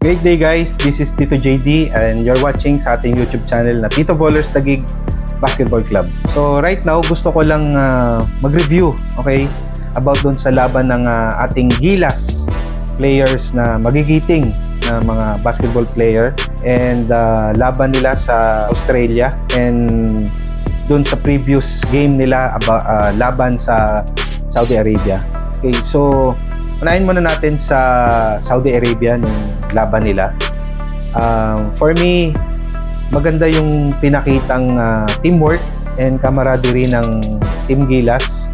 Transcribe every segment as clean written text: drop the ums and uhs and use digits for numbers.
Great day guys, this is Tito JD and you're watching sa ating YouTube channel na Tito Ballers Taguig Basketball Club. So right now gusto ko lang mag-review, okay, about dun sa laban ng ating Gilas players na magigiting na mga basketball player and laban nila sa Australia and dun sa previous game nila laban sa Saudi Arabia. Okay, so unahin muna natin sa Saudi Arabia nung laban nila. For me, maganda yung pinakitang teamwork and camaraderie ng Team Gilas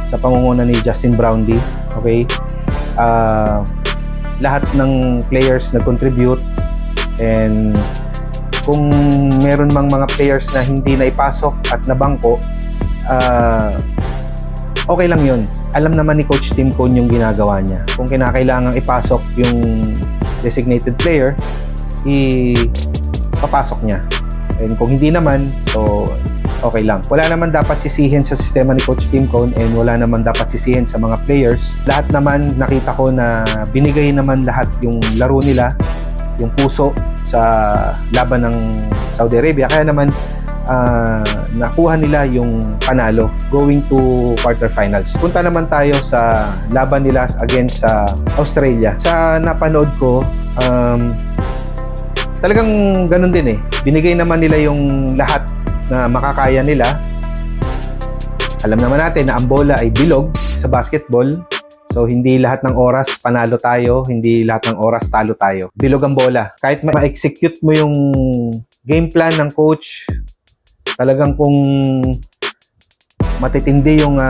sa pangunguna ni Justin Brownlee. Okay? Lahat ng players nag-contribute and kung meron mang mga players na hindi na ipasok at nabangko, okay lang yun. Alam naman ni Coach Tim Cone yung ginagawa niya. Kung kinakailangang ipasok yung designated player, ipapasok niya. And kung hindi naman, so okay lang. Wala naman dapat sisihin sa sistema ni Coach Tim Cone and wala naman dapat sisihin sa mga players. Lahat naman nakita ko na binigay naman lahat yung laro nila, yung puso sa laban ng Saudi Arabia. Kaya naman nakuha nila yung panalo going to quarterfinals. Punta naman tayo sa laban nila against sa Australia. Sa napanood ko, talagang ganun din eh. Binigay naman nila yung lahat na makakaya nila. Alam naman natin na ang bola ay bilog sa basketball. So, hindi lahat ng oras panalo tayo, hindi lahat ng oras talo tayo. Bilog ang bola. Kahit ma-execute mo yung game plan ng coach, talagang kung matitindi yung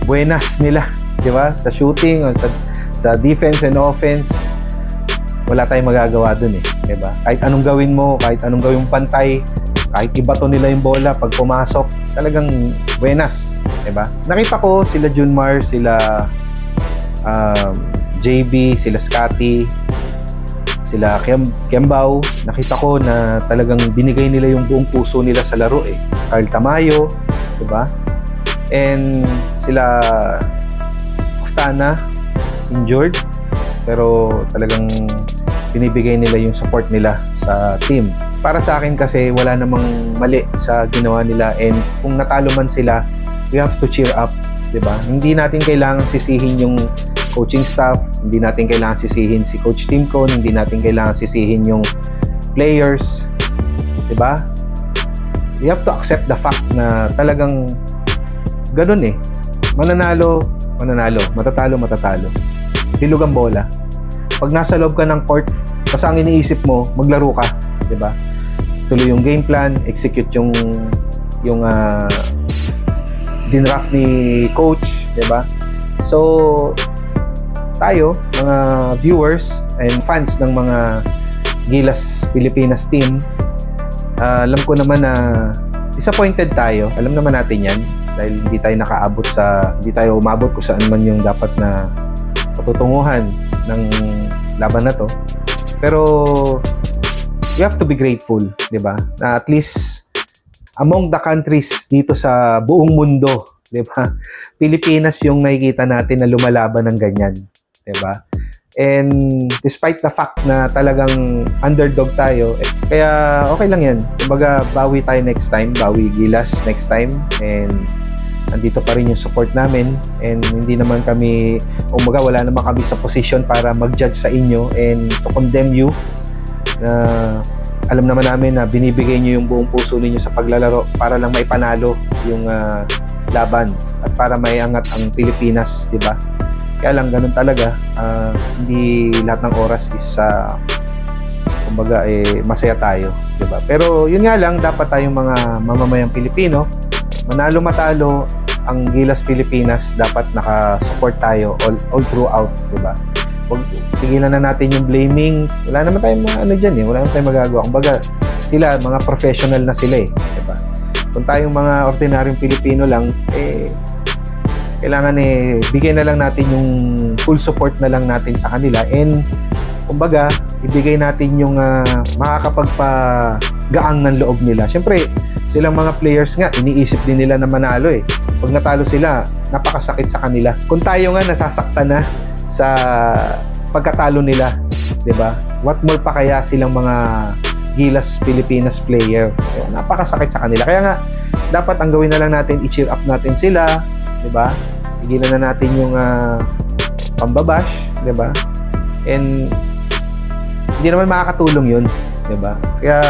buenas nila, di ba? Sa shooting, o sa defense and offense, wala tayong magagawa dun eh, di ba? Kahit anong gawin mo, kahit anong gawin pantay, kahit ibato nila yung bola pag pumasok, talagang buenas, di ba? Nakita ko sila Junmar, sila JB, sila Scotty, sila Kembao, nakita ko na talagang binigay nila yung buong puso nila sa laro eh. Carl Tamayo, diba? And sila Oftana, injured, pero talagang binibigay nila yung support nila sa team. Para sa akin kasi wala namang mali sa ginawa nila and kung natalo man sila, we have to cheer up, diba? Hindi natin kailangan sisihin yung coaching staff, hindi natin kailangan sisihin si Coach Tim Cone, hindi natin kailangan sisihin yung players, diba? We have to accept the fact na talagang ganun eh. Mananalo, matatalo. Bilog ang bola. Pag nasa loob ka ng court, basta ang iniisip mo, maglaro ka, diba? Tuloy yung game plan, execute yung dinraft ni coach, diba? So, tayo, mga viewers and fans ng mga Gilas Pilipinas team, alam ko naman na disappointed tayo. Alam naman natin yan dahil hindi tayo umabot kung saan man yung dapat na patutunguhan ng laban na to. Pero we have to be grateful, di ba? Na at least among the countries dito sa buong mundo, di ba? Pilipinas yung nakikita natin na lumalaban ng ganyan. Diba? And despite the fact na talagang underdog tayo, kaya okay lang yan. Kumbaga, bawi tayo next time, bawi Gilas next time, and andito pa rin yung support namin, and hindi naman kami, kumbaga wala naman kami sa position para mag-judge sa inyo and to condemn you. Alam naman namin na binibigay nyo yung buong puso ninyo sa paglalaro para lang may panalo yung laban at para may angat ang Pilipinas, diba? Kaya lang, ganun talaga. Hindi lahat ng oras is kumbaga, masaya tayo. Diba? Pero yun nga lang, dapat tayong mga mamamayang Pilipino, manalo matalo, ang Gilas Pilipinas, dapat nakasupport tayo all throughout. Diba? Huwag tigilan na natin yung blaming. Wala naman tayong mga dyan eh. Wala naman tayong magagawa. Kumbaga, sila, mga professional na sila eh. Diba? Kung tayong mga ordinaryong Pilipino lang, kailangan bigyan na lang natin yung full support na lang natin sa kanila and kumbaga ibigay natin yung makakapagpagaang ng loob nila. Siyempre silang mga players nga iniisip din nila na manalo eh. Pag natalo sila, napakasakit sa kanila. Kung tayo nga nasasaktan na sa pagkatalo nila, 'di ba? What more pa kaya silang mga Gilas Pilipinas player? So, napakasakit sa kanila. Kaya nga dapat ang gawin na lang natin, i-cheer up natin sila, 'di ba? Tigilan na natin yung pambabash, 'di ba? And hindi naman makakatulong 'yun, 'di ba? Kaya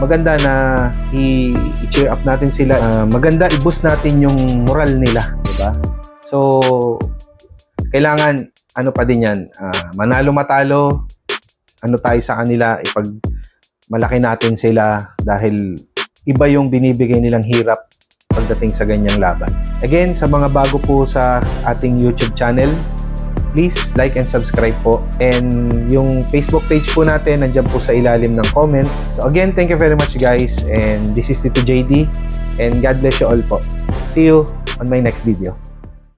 maganda na i-cheer up natin sila. Maganda i-boost natin yung moral nila, 'di ba? So kailangan ano pa din 'yan, manalo matalo, ano tayo sa kanila, ipag malaki natin sila dahil iba yung binibigay nilang hirap pagdating sa ganyang laban. Again, sa mga bago po sa ating YouTube channel, please like and subscribe po. And yung Facebook page po natin, nandiyan po sa ilalim ng comment. So again, thank you very much guys. And this is Tito JD. And God bless you all po. See you on my next video.